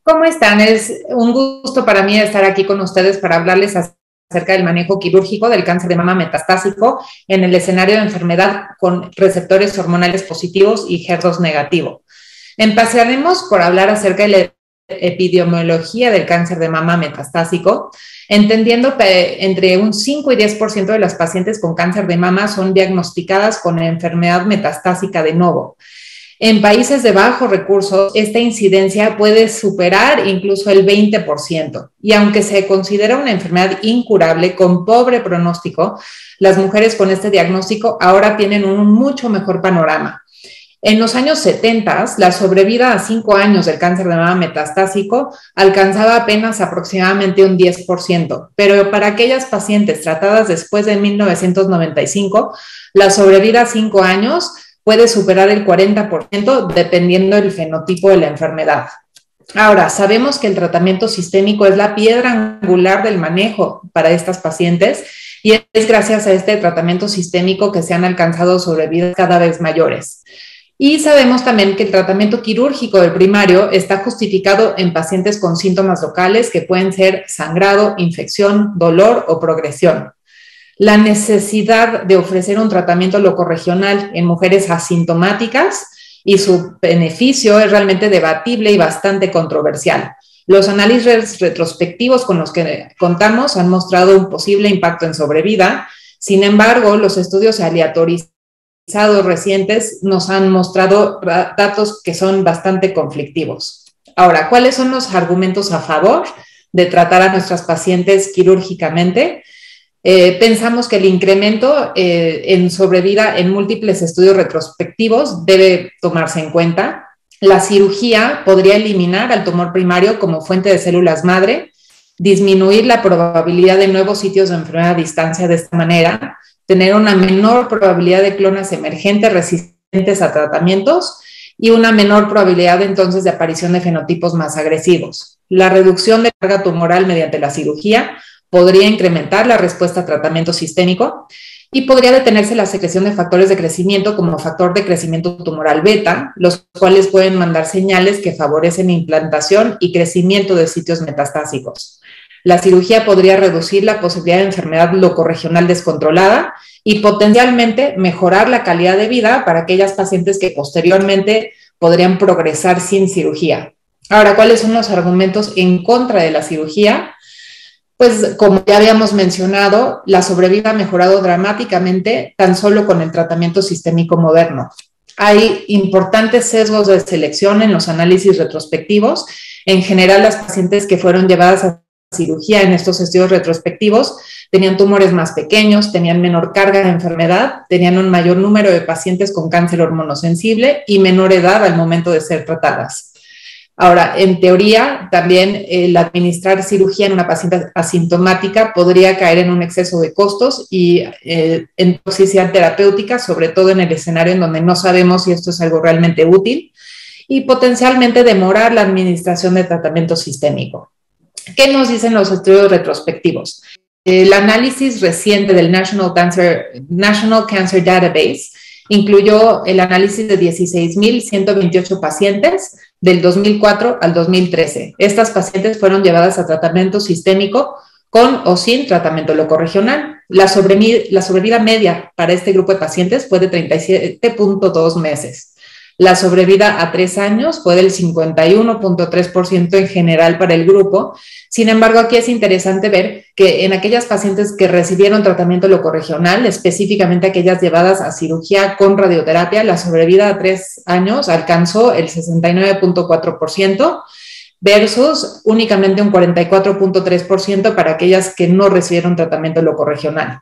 ¿Cómo están? Es un gusto para mí estar aquí con ustedes para hablarles acerca del manejo quirúrgico del cáncer de mama metastásico en el escenario de enfermedad con receptores hormonales positivos y HER2 negativo. Empezaremos por hablar acerca de la epidemiología del cáncer de mama metastásico, entendiendo que entre un 5 y 10% de las pacientes con cáncer de mama son diagnosticadas con enfermedad metastásica de novo. En países de bajos recursos, esta incidencia puede superar incluso el 20%. Y aunque se considera una enfermedad incurable con pobre pronóstico, las mujeres con este diagnóstico ahora tienen un mucho mejor panorama. En los años 70, la sobrevida a 5 años del cáncer de mama metastásico alcanzaba apenas aproximadamente un 10%, pero para aquellas pacientes tratadas después de 1995, la sobrevida a 5 años puede superar el 40% dependiendo del fenotipo de la enfermedad. Ahora, sabemos que el tratamiento sistémico es la piedra angular del manejo para estas pacientes y es gracias a este tratamiento sistémico que se han alcanzado sobrevidas cada vez mayores. Y sabemos también que el tratamiento quirúrgico del primario está justificado en pacientes con síntomas locales que pueden ser sangrado, infección, dolor o progresión. La necesidad de ofrecer un tratamiento locorregional en mujeres asintomáticas y su beneficio es realmente debatible y bastante controversial. Los análisis retrospectivos con los que contamos han mostrado un posible impacto en sobrevida. Sin embargo, los estudios aleatorizados recientes nos han mostrado datos que son bastante conflictivos. Ahora, ¿cuáles son los argumentos a favor de tratar a nuestras pacientes quirúrgicamente? Pensamos que el incremento en sobrevida en múltiples estudios retrospectivos debe tomarse en cuenta. La cirugía podría eliminar al tumor primario como fuente de células madre, disminuir la probabilidad de nuevos sitios de enfermedad a distancia de esta manera, tener una menor probabilidad de clonas emergentes resistentes a tratamientos y una menor probabilidad entonces de aparición de fenotipos más agresivos. La reducción de carga tumoral mediante la cirugía podría incrementar la respuesta a tratamiento sistémico y podría detenerse la secreción de factores de crecimiento como factor de crecimiento tumoral beta, los cuales pueden mandar señales que favorecen implantación y crecimiento de sitios metastásicos. La cirugía podría reducir la posibilidad de enfermedad locorregional descontrolada y potencialmente mejorar la calidad de vida para aquellas pacientes que posteriormente podrían progresar sin cirugía. Ahora, ¿cuáles son los argumentos en contra de la cirugía? Pues como ya habíamos mencionado, la sobrevida ha mejorado dramáticamente tan solo con el tratamiento sistémico moderno. Hay importantes sesgos de selección en los análisis retrospectivos. En general, las pacientes que fueron llevadas a cirugía en estos estudios retrospectivos tenían tumores más pequeños, tenían menor carga de enfermedad, tenían un mayor número de pacientes con cáncer hormonosensible y menor edad al momento de ser tratadas. Ahora, en teoría, también el administrar cirugía en una paciente asintomática podría caer en un exceso de costos y en toxicidad terapéutica, sobre todo en el escenario en donde no sabemos si esto es algo realmente útil, y potencialmente demorar la administración de tratamiento sistémico. ¿Qué nos dicen los estudios retrospectivos? El análisis reciente del National Cancer Database incluyó el análisis de 16,128 pacientes del 2004 al 2013. Estas pacientes fueron llevadas a tratamiento sistémico con o sin tratamiento locorregional. La sobrevida media para este grupo de pacientes fue de 37.2 meses. La sobrevida a 3 años fue del 51.3% en general para el grupo. Sin embargo, aquí es interesante ver que en aquellas pacientes que recibieron tratamiento locorregional, específicamente aquellas llevadas a cirugía con radioterapia, la sobrevida a 3 años alcanzó el 69.4% versus únicamente un 44.3% para aquellas que no recibieron tratamiento locorregional.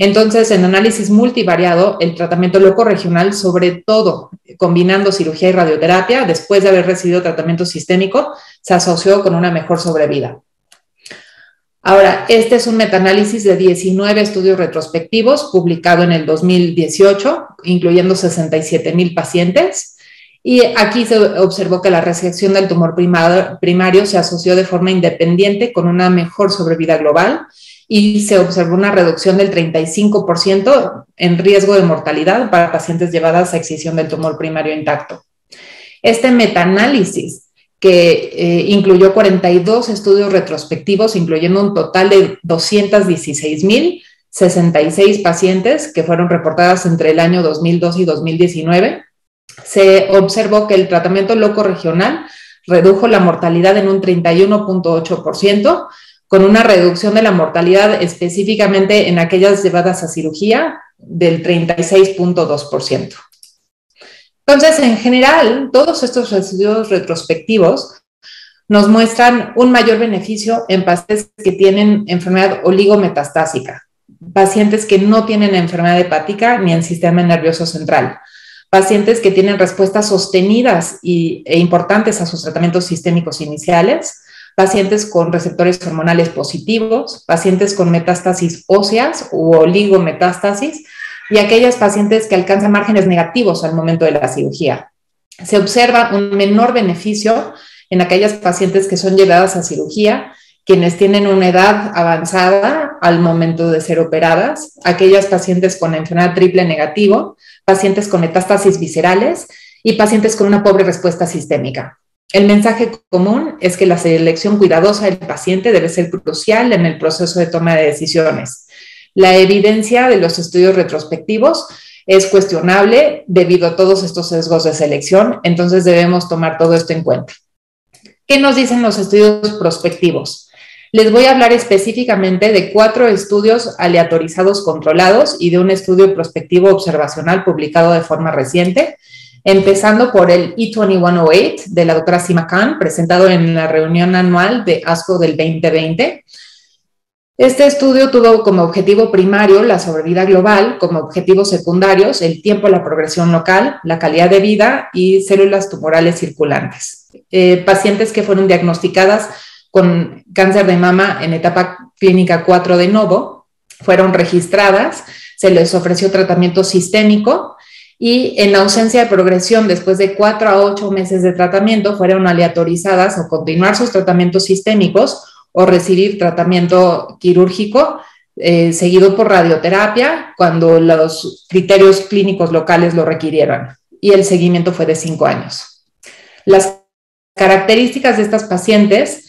Entonces, en análisis multivariado, el tratamiento locorregional, sobre todo combinando cirugía y radioterapia, después de haber recibido tratamiento sistémico, se asoció con una mejor sobrevida. Ahora, este es un metaanálisis de 19 estudios retrospectivos publicado en el 2018, incluyendo 67,000 pacientes. Y aquí se observó que la resección del tumor primario se asoció de forma independiente con una mejor sobrevida global y se observó una reducción del 35% en riesgo de mortalidad para pacientes llevadas a excisión del tumor primario intacto. Este metaanálisis que incluyó 42 estudios retrospectivos, incluyendo un total de 216,066 pacientes que fueron reportadas entre el año 2002 y 2019. Se observó que el tratamiento loco regional redujo la mortalidad en un 31.8%, con una reducción de la mortalidad específicamente en aquellas llevadas a cirugía del 36.2%. Entonces, en general, todos estos estudios retrospectivos nos muestran un mayor beneficio en pacientes que tienen enfermedad oligometastásica, pacientes que no tienen enfermedad hepática ni en sistema nervioso central, pacientes que tienen respuestas sostenidas e importantes a sus tratamientos sistémicos iniciales, pacientes con receptores hormonales positivos, pacientes con metástasis óseas u oligometástasis y aquellas pacientes que alcanzan márgenes negativos al momento de la cirugía. Se observa un menor beneficio en aquellas pacientes que son llevadas a cirugía, quienes tienen una edad avanzada al momento de ser operadas, aquellas pacientes con enfermedad triple negativo, pacientes con metástasis viscerales y pacientes con una pobre respuesta sistémica. El mensaje común es que la selección cuidadosa del paciente debe ser crucial en el proceso de toma de decisiones. La evidencia de los estudios retrospectivos es cuestionable debido a todos estos sesgos de selección, entonces debemos tomar todo esto en cuenta. ¿Qué nos dicen los estudios prospectivos? Les voy a hablar específicamente de 4 estudios aleatorizados controlados y de un estudio prospectivo observacional publicado de forma reciente, empezando por el E2108 de la doctora Sima Khan, presentado en la reunión anual de ASCO del 2020. Este estudio tuvo como objetivo primario la sobrevida global, como objetivos secundarios el tiempo a la progresión local, la calidad de vida y células tumorales circulantes. Pacientes que fueron diagnosticadas con cáncer de mama en etapa clínica 4 de novo fueron registradas, se les ofreció tratamiento sistémico y en ausencia de progresión después de 4 a 8 meses de tratamiento fueron aleatorizadas o continuar sus tratamientos sistémicos o recibir tratamiento quirúrgico seguido por radioterapia cuando los criterios clínicos locales lo requirieran, y el seguimiento fue de 5 años. Las características de estas pacientes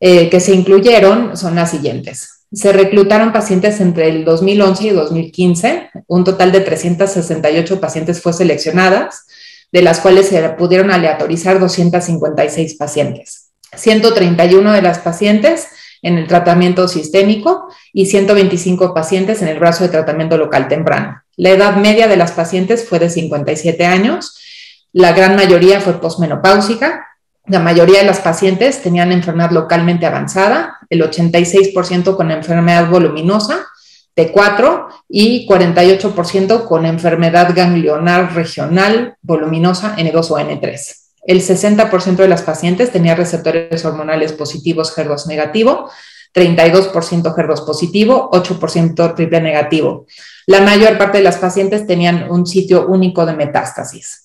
que se incluyeron son las siguientes. Se reclutaron pacientes entre el 2011 y 2015, un total de 368 pacientes fue seleccionadas, de las cuales se pudieron aleatorizar 256 pacientes. 131 de las pacientes en el tratamiento sistémico y 125 pacientes en el brazo de tratamiento local temprano. La edad media de las pacientes fue de 57 años, la gran mayoría fue posmenopáusica. La mayoría de las pacientes tenían enfermedad localmente avanzada, el 86% con enfermedad voluminosa, T4, y 48% con enfermedad ganglionar regional voluminosa, N2 o N3. El 60% de las pacientes tenía receptores hormonales positivos HER2 negativo, 32% HER2 positivo, 8% triple negativo. La mayor parte de las pacientes tenían un sitio único de metástasis.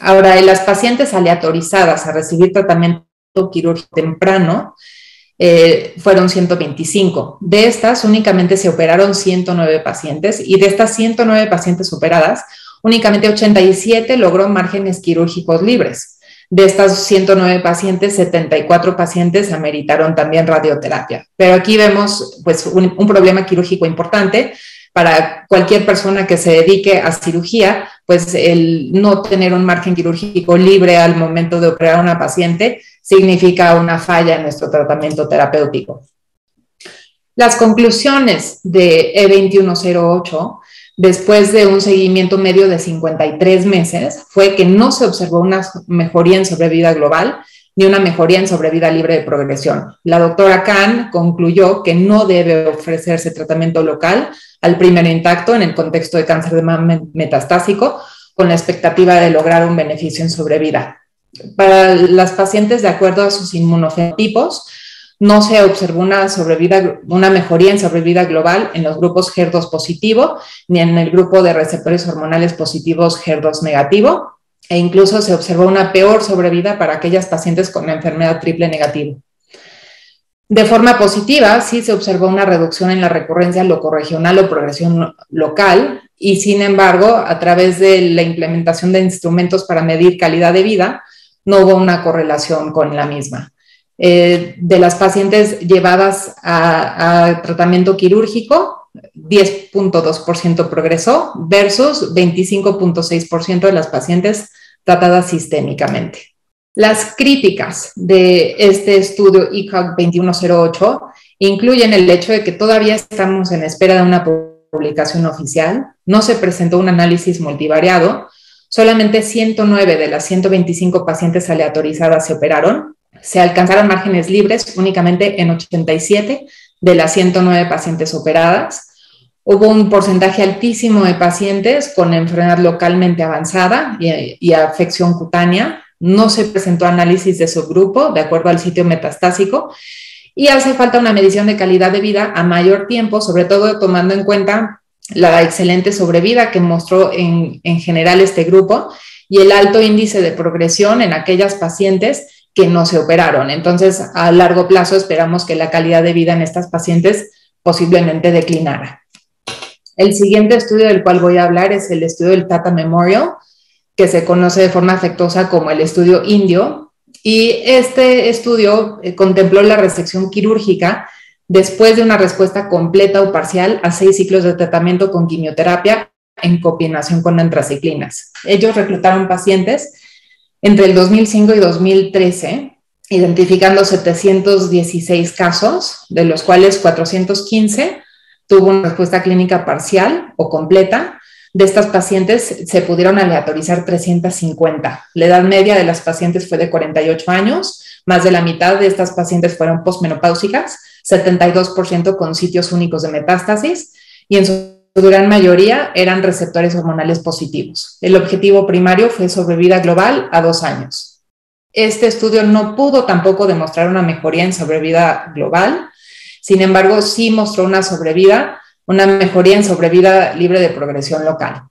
Ahora, en las pacientes aleatorizadas a recibir tratamiento quirúrgico temprano fueron 125. De estas, únicamente se operaron 109 pacientes y de estas 109 pacientes operadas, únicamente 87 logró márgenes quirúrgicos libres. De estas 109 pacientes, 74 pacientes ameritaron también radioterapia. Pero aquí vemos pues, un problema quirúrgico importante. Para cualquier persona que se dedique a cirugía, pues el no tener un margen quirúrgico libre al momento de operar a una paciente significa una falla en nuestro tratamiento terapéutico. Las conclusiones de E2108, después de un seguimiento medio de 53 meses, fue que no se observó una mejoría en sobrevida global ni una mejoría en sobrevida libre de progresión. La doctora Khan concluyó que no debe ofrecerse tratamiento local al primer intacto en el contexto de cáncer de mama metastásico con la expectativa de lograr un beneficio en sobrevida. Para las pacientes de acuerdo a sus inmunofenotipos, no se observó una mejoría en sobrevida global en los grupos HER2 positivo ni en el grupo de receptores hormonales positivos HER2 negativo, e incluso se observó una peor sobrevida para aquellas pacientes con enfermedad triple negativa. De forma positiva, sí se observó una reducción en la recurrencia locorregional o progresión local y, sin embargo, a través de la implementación de instrumentos para medir calidad de vida, no hubo una correlación con la misma. De las pacientes llevadas a tratamiento quirúrgico, 10.2% progresó versus 25.6% de las pacientes tratadas sistémicamente. Las críticas de este estudio ECOG 2108 incluyen el hecho de que todavía estamos en espera de una publicación oficial, no se presentó un análisis multivariado, solamente 109 de las 125 pacientes aleatorizadas se operaron, se alcanzaron márgenes libres únicamente en 87 de las 109 pacientes operadas. Hubo un porcentaje altísimo de pacientes con enfermedad localmente avanzada y afección cutánea. No se presentó análisis de subgrupo de acuerdo al sitio metastásico y hace falta una medición de calidad de vida a mayor tiempo, sobre todo tomando en cuenta la excelente sobrevida que mostró en general este grupo y el alto índice de progresión en aquellas pacientes que no se operaron. Entonces, a largo plazo esperamos que la calidad de vida en estas pacientes posiblemente declinara. El siguiente estudio del cual voy a hablar es el estudio del Tata Memorial, que se conoce de forma afectuosa como el estudio indio, y este estudio contempló la resección quirúrgica después de una respuesta completa o parcial a 6 ciclos de tratamiento con quimioterapia en combinación con antraciclinas. Ellos reclutaron pacientes entre el 2005 y 2013, identificando 716 casos, de los cuales 415 tuvo una respuesta clínica parcial o completa. De estas pacientes se pudieron aleatorizar 350. La edad media de las pacientes fue de 48 años, más de la mitad de estas pacientes fueron posmenopáusicas, 72% con sitios únicos de metástasis, y en su gran mayoría eran receptores hormonales positivos. El objetivo primario fue sobrevida global a 2 años. Este estudio no pudo tampoco demostrar una mejoría en sobrevida global, sin embargo, sí mostró una mejoría en sobrevida libre de progresión local.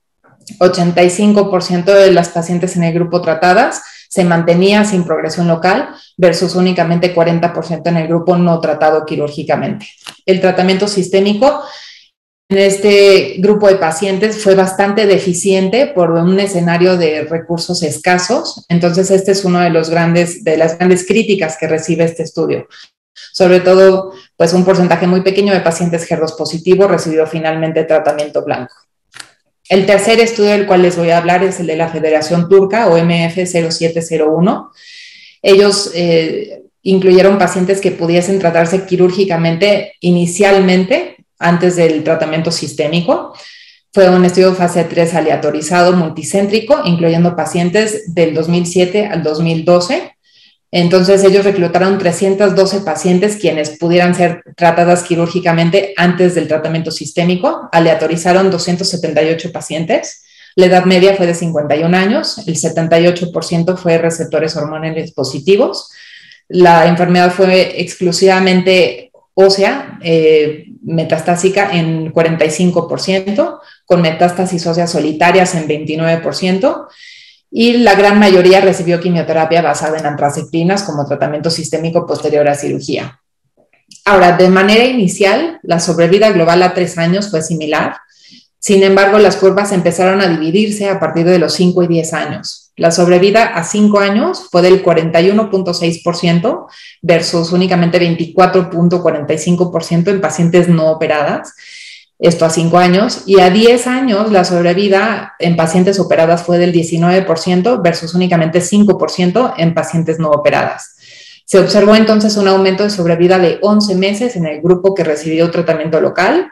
85% de las pacientes en el grupo tratadas se mantenía sin progresión local versus únicamente 40% en el grupo no tratado quirúrgicamente. El tratamiento sistémico en este grupo de pacientes fue bastante deficiente por un escenario de recursos escasos. Entonces, este es uno de las grandes críticas que recibe este estudio. Sobre todo, pues un porcentaje muy pequeño de pacientes HER2 positivos recibió finalmente tratamiento blanco. El tercer estudio del cual les voy a hablar es el de la Federación Turca, OMF 0701. Ellos incluyeron pacientes que pudiesen tratarse quirúrgicamente inicialmente antes del tratamiento sistémico. Fue un estudio fase 3 aleatorizado multicéntrico, incluyendo pacientes del 2007 al 2012. Entonces, ellos reclutaron 312 pacientes quienes pudieran ser tratadas quirúrgicamente antes del tratamiento sistémico. Aleatorizaron 278 pacientes. La edad media fue de 51 años. El 78% fue receptores hormonales positivos. La enfermedad fue exclusivamente ósea, metastásica en 45%, con metástasis óseas solitarias en 29%. Y la gran mayoría recibió quimioterapia basada en antraciclinas como tratamiento sistémico posterior a cirugía. Ahora, de manera inicial, la sobrevida global a 3 años fue similar. Sin embargo, las curvas empezaron a dividirse a partir de los 5 y 10 años. La sobrevida a 5 años fue del 41.6% versus únicamente 24.45% en pacientes no operadas. Esto a 5 años, y a 10 años la sobrevida en pacientes operadas fue del 19% versus únicamente 5% en pacientes no operadas. Se observó entonces un aumento de sobrevida de 11 meses en el grupo que recibió tratamiento local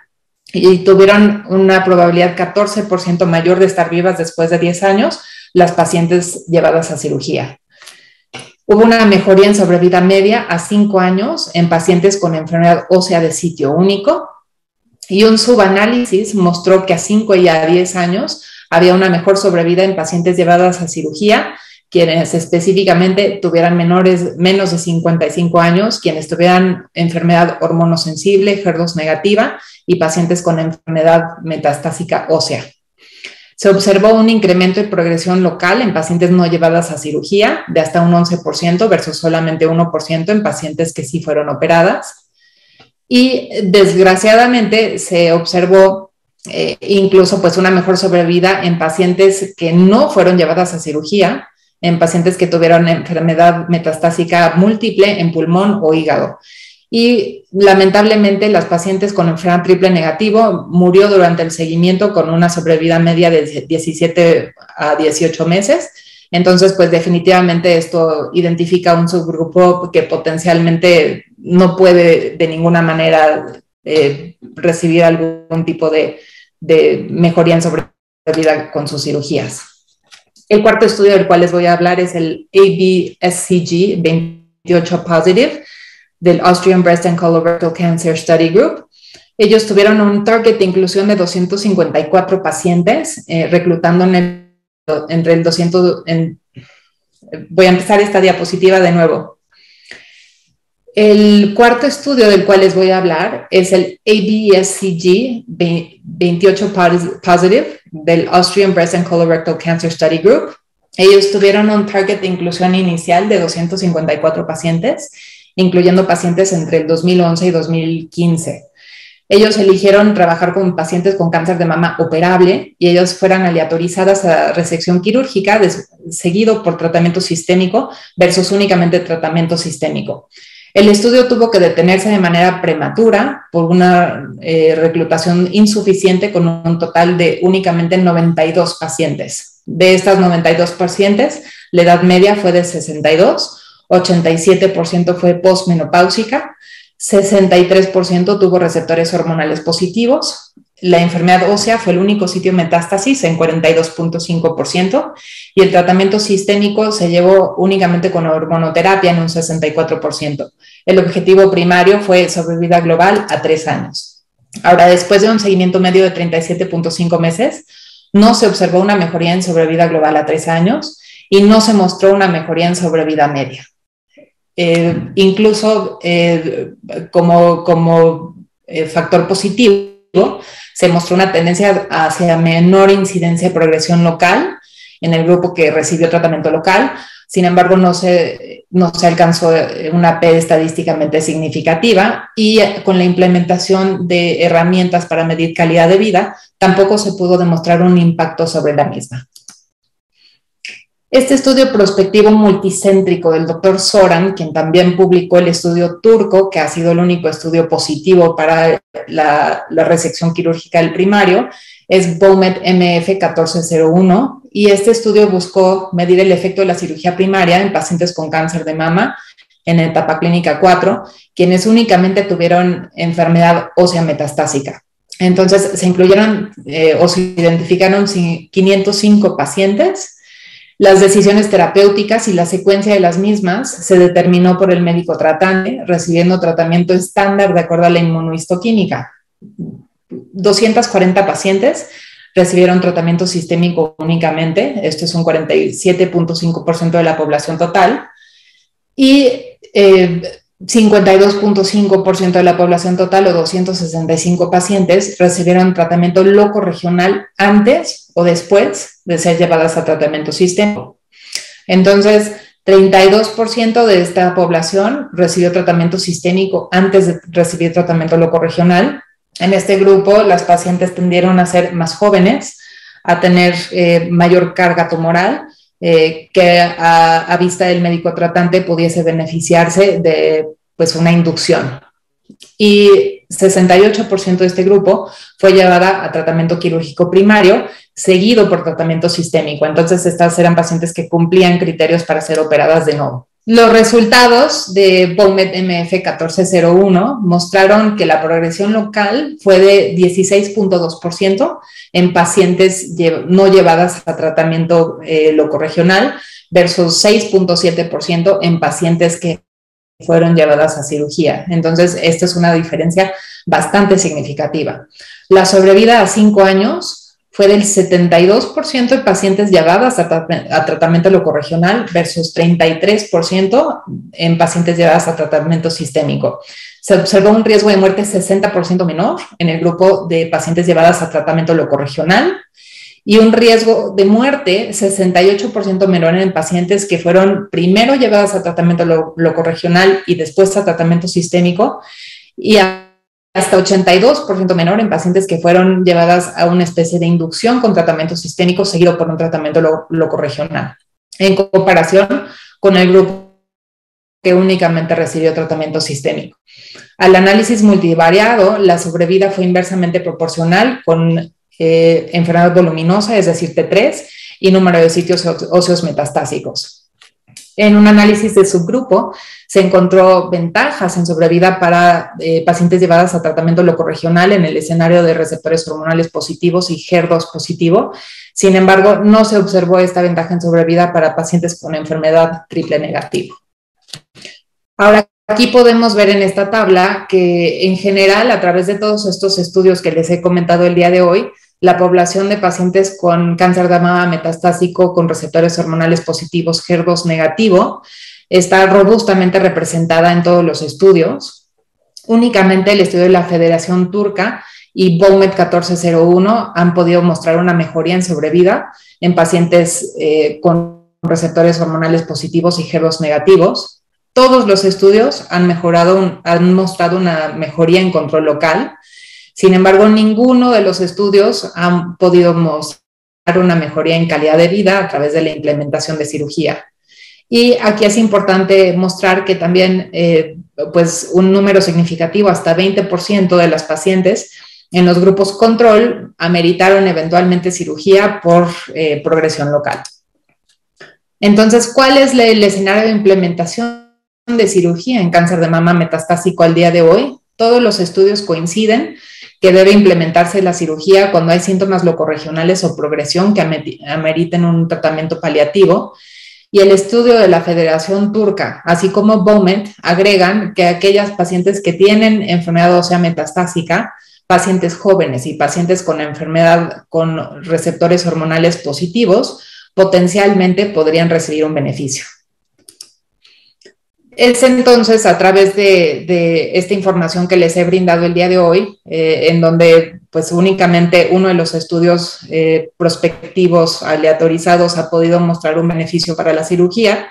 y tuvieron una probabilidad 14% mayor de estar vivas después de 10 años las pacientes llevadas a cirugía. Hubo una mejoría en sobrevida media a 5 años en pacientes con enfermedad ósea de sitio único, y un subanálisis mostró que a 5 y a 10 años había una mejor sobrevida en pacientes llevadas a cirugía, quienes específicamente tuvieran menos de 55 años, quienes tuvieran enfermedad hormonosensible, HER2 negativa y pacientes con enfermedad metastásica ósea. Se observó un incremento de progresión local en pacientes no llevadas a cirugía de hasta un 11% versus solamente 1% en pacientes que sí fueron operadas. Y desgraciadamente se observó incluso pues una mejor sobrevida en pacientes que no fueron llevadas a cirugía, en pacientes que tuvieron enfermedad metastásica múltiple en pulmón o hígado. Y lamentablemente las pacientes con enfermedad triple negativo murió durante el seguimiento con una sobrevida media de 17 a 18 meses. Entonces, pues definitivamente esto identifica un subgrupo que potencialmente no puede de ninguna manera recibir algún tipo de mejoría en sobrevida con sus cirugías. El cuarto estudio del cual les voy a hablar es el ABSCG 28 Positive del Austrian Breast and Colorectal Cancer Study Group. Ellos tuvieron un target de inclusión de 254 pacientes, reclutando entre el 200... voy a empezar esta diapositiva de nuevo. El cuarto estudio del cual les voy a hablar es el ABSCG 28 Positive del Austrian Breast and Colorectal Cancer Study Group. Ellos tuvieron un target de inclusión inicial de 254 pacientes, incluyendo pacientes entre el 2011 y 2015. Ellos eligieron trabajar con pacientes con cáncer de mama operable y ellas fueran aleatorizadas a resección quirúrgica seguido por tratamiento sistémico versus únicamente tratamiento sistémico. El estudio tuvo que detenerse de manera prematura por una reclutación insuficiente con un total de únicamente 92 pacientes. De estas 92 pacientes, la edad media fue de 62, 87% fue postmenopáusica, 63% tuvo receptores hormonales positivos. La enfermedad ósea fue el único sitio metástasis en 42.5% y el tratamiento sistémico se llevó únicamente con hormonoterapia en un 64%. El objetivo primario fue sobrevida global a 3 años. Ahora, después de un seguimiento medio de 37.5 meses, no se observó una mejoría en sobrevida global a 3 años y no se mostró una mejoría en sobrevida media. Incluso como factor positivo, se mostró una tendencia hacia menor incidencia de progresión local en el grupo que recibió tratamiento local. Sin embargo, no se alcanzó una P estadísticamente significativa y con la implementación de herramientas para medir calidad de vida, tampoco se pudo demostrar un impacto sobre la misma. Este estudio prospectivo multicéntrico del Dr. Soran, quien también publicó el estudio turco, que ha sido el único estudio positivo para la resección quirúrgica del primario, es BOMET MF 1401, y este estudio buscó medir el efecto de la cirugía primaria en pacientes con cáncer de mama en etapa clínica 4, quienes únicamente tuvieron enfermedad ósea metastásica. Entonces, se incluyeron o se identificaron 505 pacientes. Las decisiones terapéuticas y la secuencia de las mismas se determinó por el médico tratante, recibiendo tratamiento estándar de acuerdo a la inmunohistoquímica. 240 pacientes recibieron tratamiento sistémico únicamente, esto es un 47.5% de la población total, y 52.5% de la población total o 265 pacientes recibieron tratamiento locorregional antes o después de ser llevadas a tratamiento sistémico. Entonces, 32% de esta población recibió tratamiento sistémico antes de recibir tratamiento locorregional. En este grupo, las pacientes tendieron a ser más jóvenes, a tener mayor carga tumoral, que a vista del médico tratante pudiese beneficiarse de pues, una inducción. Y 68% de este grupo fue llevada a tratamiento quirúrgico primario, seguido por tratamiento sistémico. Entonces, estas eran pacientes que cumplían criterios para ser operadas de nuevo. Los resultados de BOMET MF 1401 mostraron que la progresión local fue de 16.2% en pacientes no llevadas a tratamiento locorregional versus 6.7% en pacientes que fueron llevadas a cirugía. Entonces, esta es una diferencia bastante significativa. La sobrevida a 5 años fue del 72% de pacientes llevadas a tratamiento locorregional versus 33% en pacientes llevadas a tratamiento sistémico. Se observó un riesgo de muerte 60% menor en el grupo de pacientes llevadas a tratamiento locorregional y un riesgo de muerte 68% menor en pacientes que fueron primero llevadas a tratamiento locorregional y después a tratamiento sistémico y hasta 82% menor en pacientes que fueron llevadas a una especie de inducción con tratamiento sistémico seguido por un tratamiento locorregional. en comparación con el grupo que únicamente recibió tratamiento sistémico. Al análisis multivariado, la sobrevida fue inversamente proporcional con enfermedad voluminosa, es decir, T3, y número de sitios óseos metastásicos. En un análisis de subgrupo se encontró ventajas en sobrevida para pacientes llevadas a tratamiento locorregional en el escenario de receptores hormonales positivos y HER2 positivo. Sin embargo, no se observó esta ventaja en sobrevida para pacientes con enfermedad triple negativa. Ahora, aquí podemos ver en esta tabla que en general, a través de todos estos estudios que les he comentado el día de hoy, la población de pacientes con cáncer de mama metastásico con receptores hormonales positivos HER2 negativo está robustamente representada en todos los estudios. Únicamente el estudio de la Federación Turca y BOMET 1401 han podido mostrar una mejoría en sobrevida en pacientes con receptores hormonales positivos y HER2 negativos. Todos los estudios han mostrado una mejoría en control local. Sin embargo, ninguno de los estudios han podido mostrar una mejoría en calidad de vida a través de la implementación de cirugía. Y aquí es importante mostrar que también pues un número significativo, hasta 20% de las pacientes en los grupos control ameritaron eventualmente cirugía por progresión local. Entonces, ¿cuál es el escenario de implementación de cirugía en cáncer de mama metastásico al día de hoy? Todos los estudios coinciden que debe implementarse la cirugía cuando hay síntomas locorregionales o progresión que ameriten un tratamiento paliativo. Y el estudio de la Federación Turca, así como BOMET, agregan que aquellas pacientes que tienen enfermedad ósea metastásica, pacientes jóvenes y pacientes con enfermedad con receptores hormonales positivos, potencialmente podrían recibir un beneficio. Es entonces a través de esta información que les he brindado el día de hoy, en donde pues únicamente uno de los estudios prospectivos aleatorizados ha podido mostrar un beneficio para la cirugía,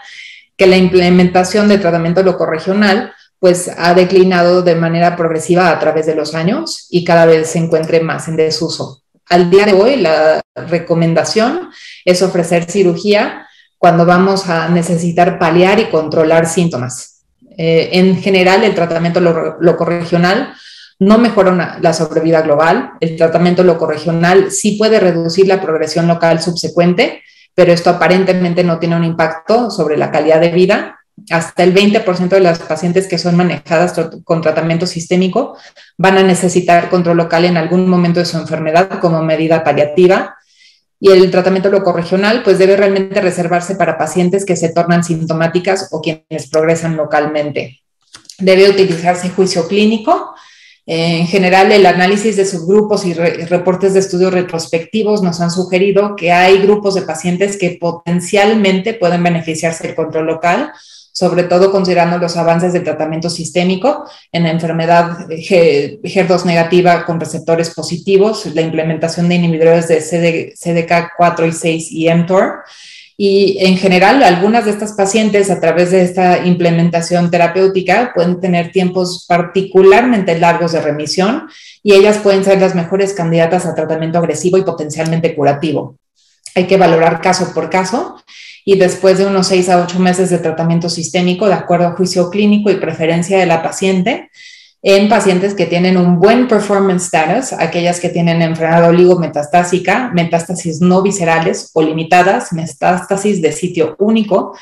que la implementación de tratamiento locorregional pues ha declinado de manera progresiva a través de los años y cada vez se encuentre más en desuso. Al día de hoy la recomendación es ofrecer cirugía cuando vamos a necesitar paliar y controlar síntomas. En general, el tratamiento locorregional no mejora la sobrevida global. El tratamiento locorregional sí puede reducir la progresión local subsecuente, pero esto aparentemente no tiene un impacto sobre la calidad de vida. Hasta el 20% de las pacientes que son manejadas con tratamiento sistémico van a necesitar control local en algún momento de su enfermedad como medida paliativa. Y el tratamiento locorregional pues debe realmente reservarse para pacientes que se tornan sintomáticas o quienes progresan localmente. Debe utilizarse juicio clínico. En general, el análisis de subgrupos y reportes de estudios retrospectivos nos han sugerido que hay grupos de pacientes que potencialmente pueden beneficiarse del control local, sobre todo considerando los avances del tratamiento sistémico en la enfermedad HER2 negativa con receptores positivos, la implementación de inhibidores de CDK4 y 6 y mTOR. Y en general, algunas de estas pacientes a través de esta implementación terapéutica pueden tener tiempos particularmente largos de remisión y ellas pueden ser las mejores candidatas a tratamiento agresivo y potencialmente curativo. Hay que valorar caso por caso y después de unos 6 a 8 meses de tratamiento sistémico, de acuerdo a juicio clínico y preferencia de la paciente, en pacientes que tienen un buen performance status, aquellas que tienen enfermedad oligometastásica, metástasis no viscerales o limitadas, metástasis de sitio único,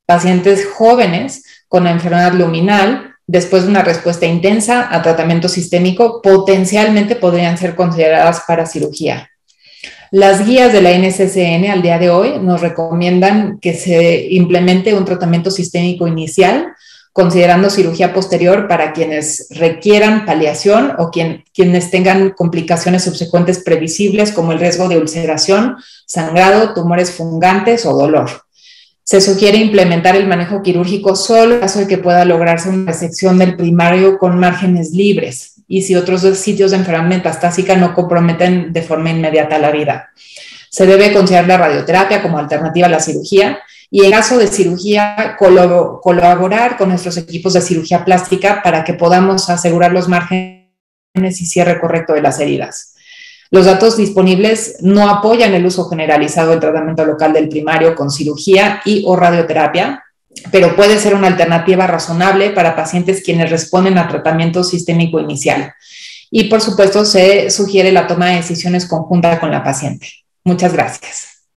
pacientes jóvenes con enfermedad luminal, después de una respuesta intensa a tratamiento sistémico, potencialmente podrían ser consideradas para cirugía. Las guías de la NCCN al día de hoy nos recomiendan que se implemente un tratamiento sistémico inicial, considerando cirugía posterior para quienes requieran paliación o quienes tengan complicaciones subsecuentes previsibles como el riesgo de ulceración, sangrado, tumores fungantes o dolor. Se sugiere implementar el manejo quirúrgico solo en caso de que pueda lograrse una resección del primario con márgenes libres y si otros sitios de enfermedad metastásica no comprometen de forma inmediata la vida. Se debe considerar la radioterapia como alternativa a la cirugía y en caso de cirugía colaborar con nuestros equipos de cirugía plástica para que podamos asegurar los márgenes y cierre correcto de las heridas. Los datos disponibles no apoyan el uso generalizado del tratamiento local del primario con cirugía y o radioterapia, pero puede ser una alternativa razonable para pacientes quienes responden a tratamiento sistémico inicial. Y por supuesto, se sugiere la toma de decisiones conjunta con la paciente. Muchas gracias.